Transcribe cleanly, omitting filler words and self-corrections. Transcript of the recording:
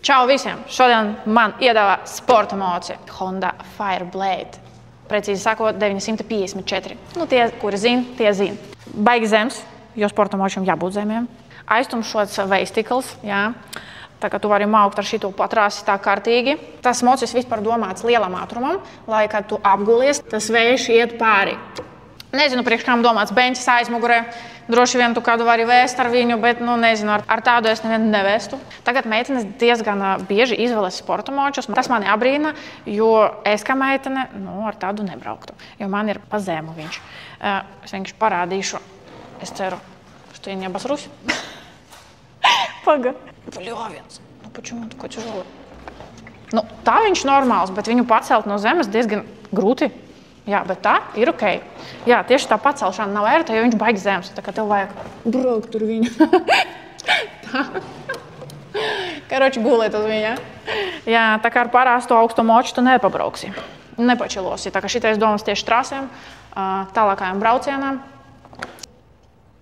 Čau visiem! Šodien man iedāvā sporta moci Honda Fireblade. Precīzi sakot, 954. Nu, tie, kuri zina, tie zina. Baigi zems, jo sporta močiem jābūt zemiem. Aiztumšots veistikls, jā. Tā kā tu vari maukt ar šito patrāsi tā kārtīgi. Tas mocis vispār domāts lielam ātrumam, lai, kad tu apgulies, tas vējš iet pāri. Nezinu, priekš kām domāts beņķis aizmugurē. Droši vien tu kādu vari vēst ar viņu, bet, nu, nezinu, ar tādu es nevienu nevēstu. Tagad meitenes diezgan bieži izvēlas sporta močus. Tas mani abrīna, jo es kā meitene, nu, ar tādu nebrauktu. Jo man ir pa zemu viņš. Es vienkārši parādīšu. Es ceru, что я не обосрусь. Paga. Bļāviens. Nu, почему такой тяжелый? Nu, tā viņš normāls, bet viņu pacelt no zemes diezgan grūti. Jā, bet tā ir ok. Jā, tieši tā pacelšana nav ērta, jo viņš baigi zems. Tā kā tev vajag braukt tur viņu. Tā. Karoči, gulēt uz viņa. Jā, tā kā ar parāstu augstu moču tu nepabrauksi. Nepačilosi. Tā kā šitais domas tieši trasēm, tālākajām braucienām.